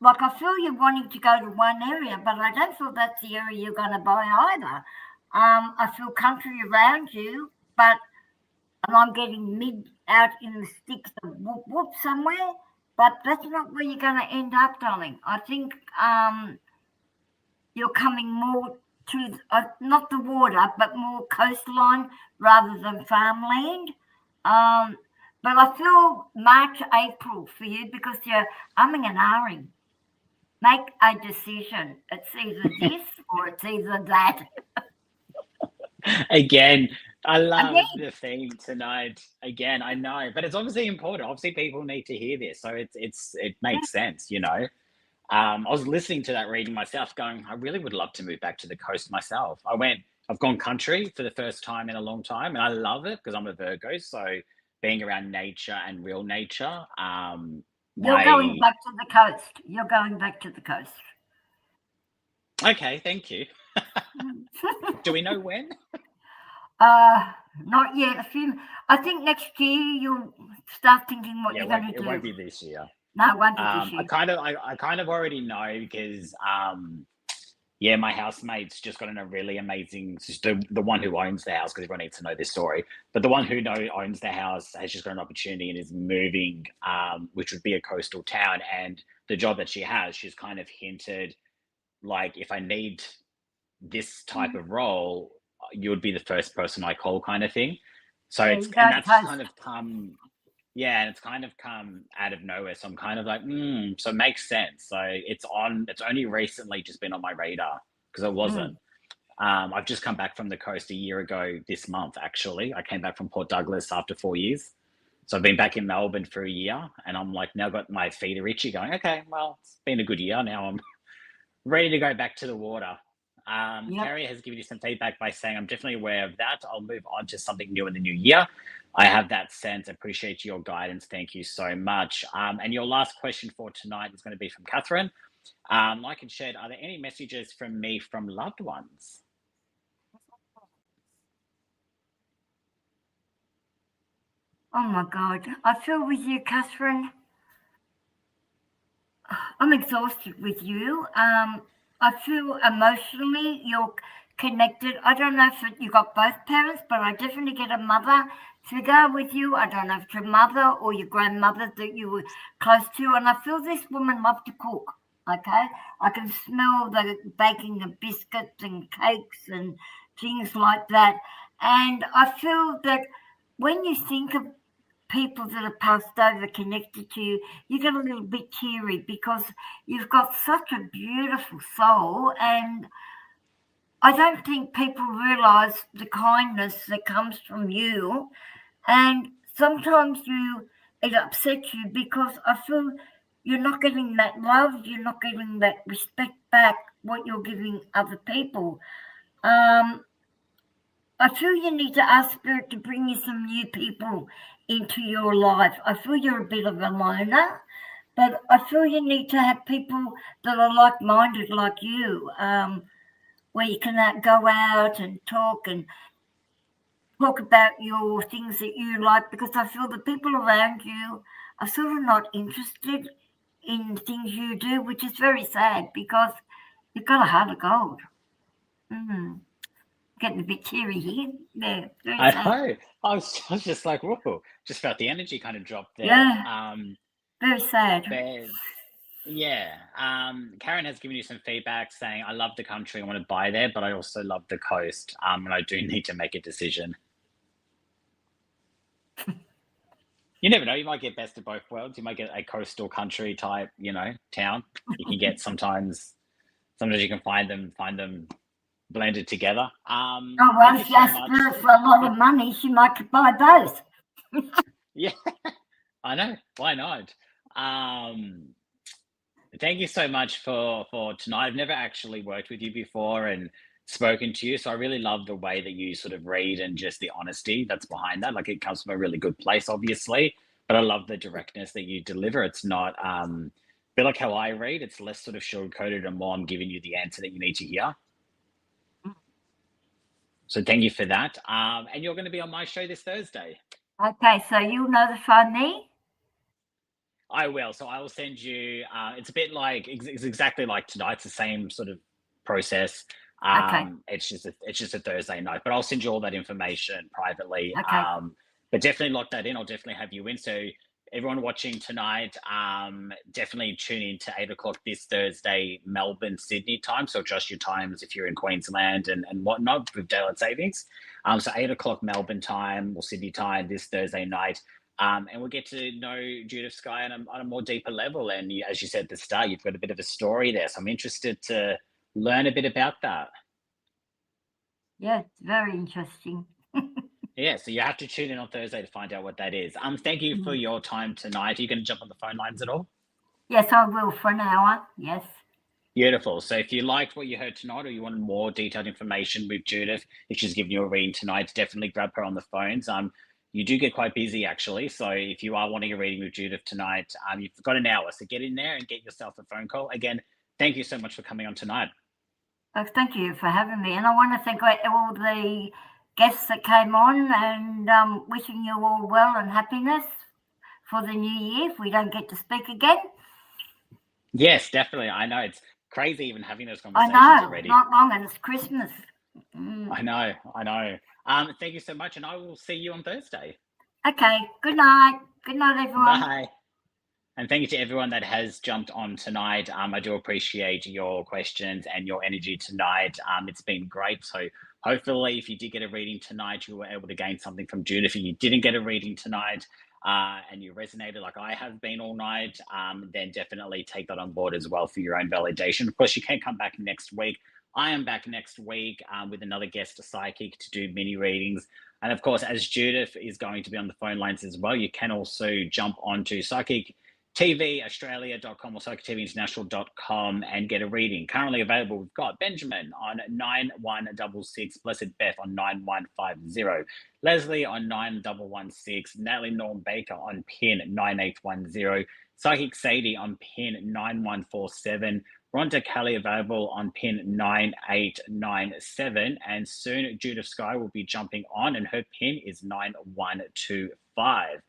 like I feel you're wanting to go to one area, but I don't feel that's the area you're going to buy either. I feel country around you, but I'm getting mid out in the sticks of whoop whoop somewhere, but that's not where you're going to end up, darling. I think you're coming more to not the water, but more coastline rather than farmland. But I feel March, April for you because you're umming and ahhing. Make a decision. It's either this or it's either that. Again, I love the theme tonight. Again, I know, but it's obviously important. Obviously, people need to hear this, so it makes sense, I was listening to that reading myself, going, I really would love to move back to the coast myself. I went I've gone country for the first time in a long time, and I love it because I'm a Virgo. So being around nature and real nature, You're going my back to the coast. You're going back to the coast. okay, thank you. Do we know when? Not yet. I think next year you'll start thinking what Yeah, you're going to it do. won't be this year. No, it won't be this year. I kind of already know because yeah, my housemate's just got in a really amazing, the one who owns the house, because everyone needs to know this story, but the one who owns the house has just got an opportunity and is moving, which would be a coastal town. And the job that she has, she's kind of hinted, like, if I need this type of role, you would be the first person I call, kind of thing. So Yeah, it's, you're and going that's coast. kind of come, yeah, and it's kind of come out of nowhere. So I'm kind of like, so it makes sense. So it's only recently just been on my radar because it wasn't. Mm. I've just come back from the coast a year ago this month, actually. I came back from Port Douglas after 4 years. So I've been back in Melbourne for a year, and I'm like, now got my feet are itchy going, okay, well, it's been a good year. Now I'm ready to go back to the water. Yep. Carrie has given you some feedback by saying, I'm definitely aware of that. I'll move on to something new in the new year. I have that sense. Appreciate your guidance. Thank you so much. And your last question for tonight is going to be from Catherine. Like and shared, are there any messages from me from loved ones? Oh my God. I feel with you, Catherine. I'm exhausted with you. I feel emotionally you're connected. I don't know if you got both parents, but I definitely get a mother figure with you. I don't know if it's your mother or your grandmother that you were close to. And I feel this woman loved to cook. Okay, I can smell the baking of biscuits and cakes and things like that. And I feel that when you think of people that have passed over connected to you, you get a little bit teary because you've got such a beautiful soul. And I don't think people realise the kindness that comes from you. And sometimes it upsets you because I feel you're not getting that love, you're not getting that respect back, what you're giving other people. Um, I feel you need to ask Spirit to bring you some new people into your life. I feel you're a bit of a loner, but I feel you need to have people that are like-minded like you, where you can go out and talk about your things that you like, because I feel the people around you are sort of not interested in things you do, which is very sad because you've got a heart of gold. Getting a bit teary here. Yeah, very I sad. know. I was just like, whoa, just felt the energy kind of drop there. Yeah, very sad. But yeah, Karen has given you some feedback saying, I love the country, I want to buy there, but I also love the coast, and I do need to make a decision. You never know, you might get best of both worlds. You might get a coastal country type, town. You can get sometimes you can find them blended together. Oh, well, Thank you if you so ask much. her for a lot of money, she might buy both. Yeah, I know. Why not? Um, Thank you so much for tonight. I've never actually worked with you before and spoken to you, so I really love the way that you sort of read and just the honesty that's behind that. Like, it comes from a really good place, obviously, but I love the directness that you deliver. It's not a bit like how I read. It's less sort of sugar coated and more I'm giving you the answer that you need to hear. So thank you for that. And you're going to be on my show this Thursday. Okay, so you'll notify me? I will. So I will send you. It's a bit like it's exactly like tonight. It's the same sort of process. Okay, It's just a Thursday night, but I'll send you all that information privately. okay, But definitely lock that in. I'll definitely have you in. So everyone watching tonight, definitely tune in to 8 o'clock this Thursday, Melbourne, Sydney time. So adjust your times if you're in Queensland and whatnot with daylight savings. So 8 o'clock Melbourne time or Sydney time this Thursday night. And we'll get to know Judith Sky on a more deeper level. And as you said at the start, you've got a bit of a story there. So I'm interested to learn a bit about that. yeah, it's very interesting. Yeah, so you have to tune in on Thursday to find out what that is. Thank you for your time tonight. Are you going to jump on the phone lines at all? Yes, I will for an hour. Yes. Beautiful. So if you liked what you heard tonight or you wanted more detailed information with Judith, if she's giving you a reading tonight, definitely grab her on the phones. You do get quite busy actually. So if you are wanting a reading with Judith tonight, you've got an hour. So get in there and get yourself a phone call. Again, thank you so much for coming on tonight. Thank you for having me, and I want to thank all the guests that came on, and wishing you all well and happiness for the new year if we don't get to speak again. Yes, definitely. I know it's crazy even having those I conversations know, already. not long, and it's Christmas. I know, I know. Thank you so much, and I will see you on Thursday. Okay, good night. Good night, everyone. Bye. And thank you to everyone that has jumped on tonight. I do appreciate your questions and your energy tonight. It's been great. So hopefully, if you did get a reading tonight, you were able to gain something from Judith. If you didn't get a reading tonight and you resonated like I have been all night, then definitely take that on board as well for your own validation. Of course, you can come back next week. I am back next week with another guest, a psychic, to do mini readings. And of course, as Judith is going to be on the phone lines as well, you can also jump onto psychictvaustralia.com or psychictvinternational.com and get a reading. Currently available, we've got Benjamin on 9166, Blessed Beth on 9150, Leslie on 9116, Natalie Norm Baker on pin 9810, Psychic Sadie on pin 9147, Rhonda Kelly available on pin 9897, and soon Judith Sky will be jumping on, and her pin is 9125.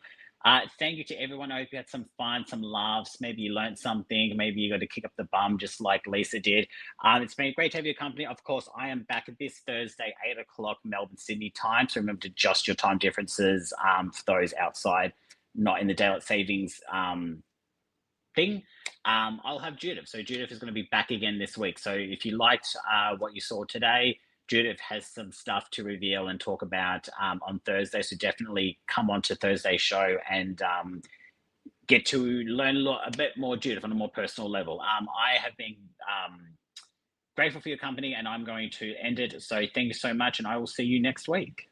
Thank you to everyone. I hope you had some fun, some laughs. Maybe you learned something. Maybe you got to kick up the bum just like Lisa did. It's been great to have your company. Of course, I am back this Thursday, 8 o'clock Melbourne, Sydney time. So remember to adjust your time differences for those outside, not in the daylight savings thing. I'll have Judith. So Judith is going to be back again this week. So if you liked what you saw today, Judith has some stuff to reveal and talk about on Thursday. So definitely come on to Thursday's show and get to learn a bit more Judith on a more personal level. I have been grateful for your company, and I'm going to end it. So thank you so much, and I will see you next week.